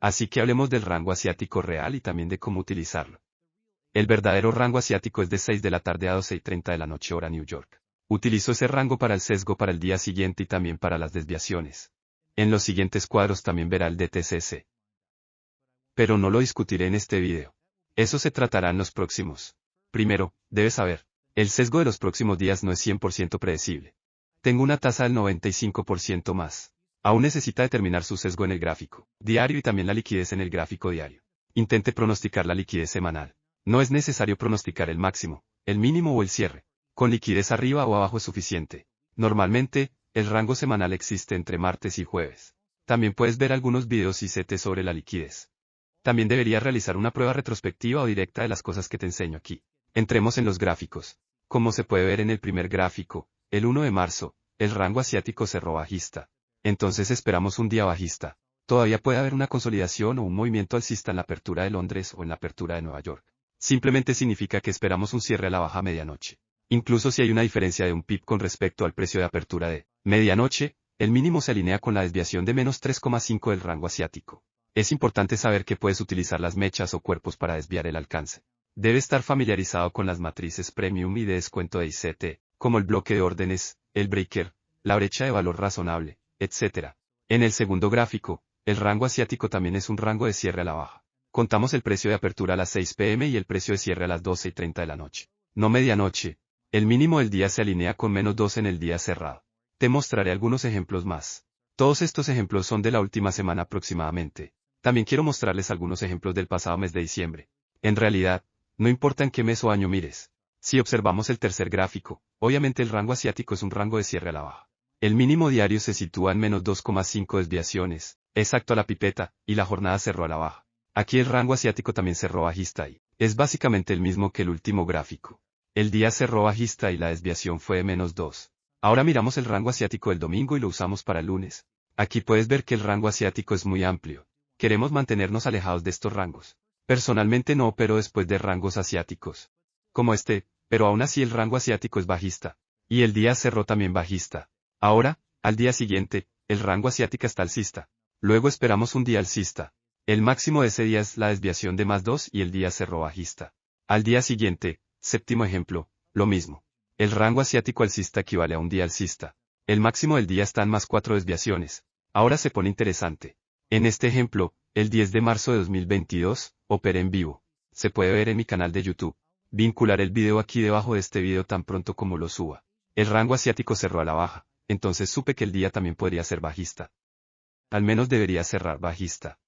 Así que hablemos del rango asiático real y también de cómo utilizarlo. El verdadero rango asiático es de 6 de la tarde a 12:30 de la noche hora New York. Utilizo ese rango para el sesgo para el día siguiente y también para las desviaciones. En los siguientes cuadros también verá el DTCC. Pero no lo discutiré en este video. Eso se tratará en los próximos. Primero, debes saber, el sesgo de los próximos días no es 100% predecible. Tengo una tasa del 95% más. Aún necesita determinar su sesgo en el gráfico diario y también la liquidez en el gráfico diario. Intente pronosticar la liquidez semanal. No es necesario pronosticar el máximo, el mínimo o el cierre. Con liquidez arriba o abajo es suficiente. Normalmente, el rango semanal existe entre martes y jueves. También puedes ver algunos videos ICT sobre la liquidez. También deberías realizar una prueba retrospectiva o directa de las cosas que te enseño aquí. Entremos en los gráficos. Como se puede ver en el primer gráfico, el 1 de marzo, el rango asiático cerró bajista. Entonces esperamos un día bajista. Todavía puede haber una consolidación o un movimiento alcista en la apertura de Londres o en la apertura de Nueva York. Simplemente significa que esperamos un cierre a la baja a medianoche. Incluso si hay una diferencia de un pip con respecto al precio de apertura de medianoche, el mínimo se alinea con la desviación de menos 3,5 del rango asiático. Es importante saber que puedes utilizar las mechas o cuerpos para desviar el alcance. Debe estar familiarizado con las matrices premium y de descuento de ICT, como el bloque de órdenes, el breaker, la brecha de valor razonable, etc. En el segundo gráfico, el rango asiático también es un rango de cierre a la baja. Contamos el precio de apertura a las 6 p.m. y el precio de cierre a las 12:30 de la noche. No medianoche. El mínimo del día se alinea con menos 2 en el día cerrado. Te mostraré algunos ejemplos más. Todos estos ejemplos son de la última semana aproximadamente. También quiero mostrarles algunos ejemplos del pasado mes de diciembre. En realidad, no importa en qué mes o año mires. Si observamos el tercer gráfico, obviamente el rango asiático es un rango de cierre a la baja. El mínimo diario se sitúa en menos 2,5 desviaciones, exacto a la pipeta, y la jornada cerró a la baja. Aquí el rango asiático también cerró bajista y es básicamente el mismo que el último gráfico. El día cerró bajista y la desviación fue de menos 2. Ahora miramos el rango asiático del domingo y lo usamos para el lunes. Aquí puedes ver que el rango asiático es muy amplio. Queremos mantenernos alejados de estos rangos. Personalmente no opero después de rangos asiáticos. Como este, pero aún así el rango asiático es bajista. Y el día cerró también bajista. Ahora, al día siguiente, el rango asiático está alcista. Luego esperamos un día alcista. El máximo de ese día es la desviación de más 2 y el día cerró bajista. Al día siguiente, séptimo ejemplo, lo mismo. El rango asiático alcista equivale a un día alcista. El máximo del día está en más 4 desviaciones. Ahora se pone interesante. En este ejemplo, el 10 de marzo de 2022, operé en vivo. Se puede ver en mi canal de YouTube. Vincular el video aquí debajo de este video tan pronto como lo suba. El rango asiático cerró a la baja, entonces supe que el día también podría ser bajista. Al menos debería cerrar bajista.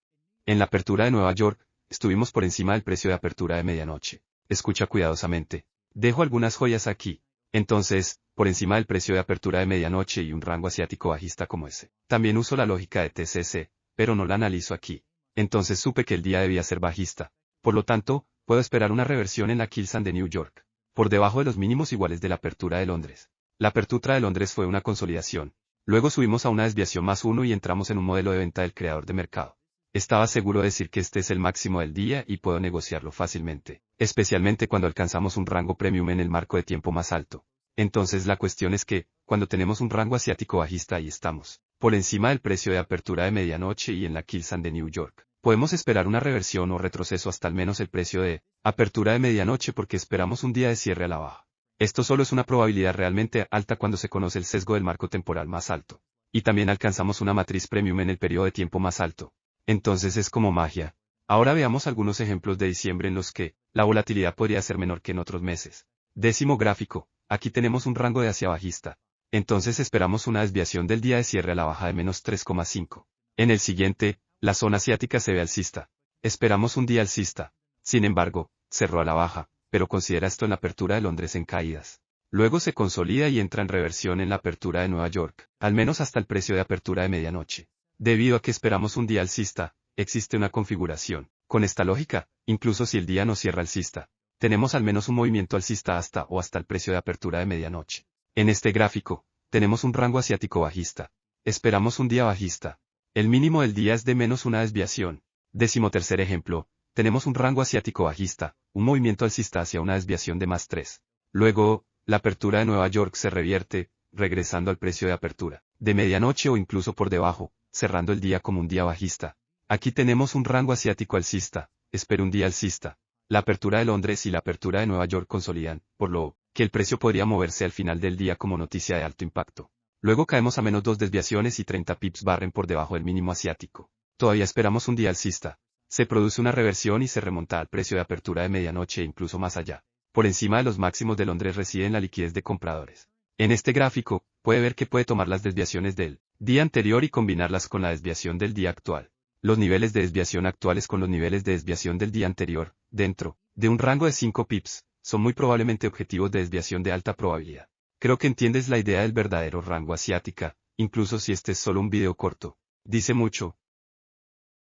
En la apertura de Nueva York, estuvimos por encima del precio de apertura de medianoche. Escucha cuidadosamente. Dejo algunas joyas aquí. Entonces, por encima del precio de apertura de medianoche y un rango asiático bajista como ese. También uso la lógica de TCC, pero no la analizo aquí. Entonces supe que el día debía ser bajista. Por lo tanto, puedo esperar una reversión en la Kilsan de New York, por debajo de los mínimos iguales de la apertura de Londres. La apertura de Londres fue una consolidación. Luego subimos a una desviación más 1 y entramos en un modelo de venta del creador de mercado. Estaba seguro de decir que este es el máximo del día y puedo negociarlo fácilmente, especialmente cuando alcanzamos un rango premium en el marco de tiempo más alto. Entonces la cuestión es que, cuando tenemos un rango asiático bajista ahí estamos, por encima del precio de apertura de medianoche y en la Kilsan de New York, podemos esperar una reversión o retroceso hasta al menos el precio de apertura de medianoche porque esperamos un día de cierre a la baja. Esto solo es una probabilidad realmente alta cuando se conoce el sesgo del marco temporal más alto. Y también alcanzamos una matriz premium en el periodo de tiempo más alto. Entonces es como magia. Ahora veamos algunos ejemplos de diciembre en los que la volatilidad podría ser menor que en otros meses. Décimo gráfico, aquí tenemos un rango de hacia bajista. Entonces esperamos una desviación del día de cierre a la baja de menos 3,5. En el siguiente, la zona asiática se ve alcista. Esperamos un día alcista. Sin embargo, cerró a la baja, pero considera esto en la apertura de Londres en caídas. Luego se consolida y entra en reversión en la apertura de Nueva York, al menos hasta el precio de apertura de medianoche. Debido a que esperamos un día alcista, existe una configuración. Con esta lógica, incluso si el día no cierra alcista, tenemos al menos un movimiento alcista hasta el precio de apertura de medianoche. En este gráfico, tenemos un rango asiático bajista. Esperamos un día bajista. El mínimo del día es de menos una desviación. Decimotercer ejemplo, tenemos un rango asiático bajista, un movimiento alcista hacia una desviación de más 3. Luego, la apertura de Nueva York se revierte, regresando al precio de apertura de medianoche o incluso por debajo, cerrando el día como un día bajista. Aquí tenemos un rango asiático alcista, espero un día alcista. La apertura de Londres y la apertura de Nueva York consolidan, por lo que el precio podría moverse al final del día como noticia de alto impacto. Luego caemos a menos 2 desviaciones y 30 pips barren por debajo del mínimo asiático. Todavía esperamos un día alcista. Se produce una reversión y se remonta al precio de apertura de medianoche e incluso más allá. Por encima de los máximos de Londres reside la liquidez de compradores. En este gráfico, puede ver que puede tomar las desviaciones del día anterior y combinarlas con la desviación del día actual. Los niveles de desviación actuales con los niveles de desviación del día anterior, dentro de un rango de 5 pips, son muy probablemente objetivos de desviación de alta probabilidad. Creo que entiendes la idea del verdadero rango asiática, incluso si este es solo un video corto. Dice mucho,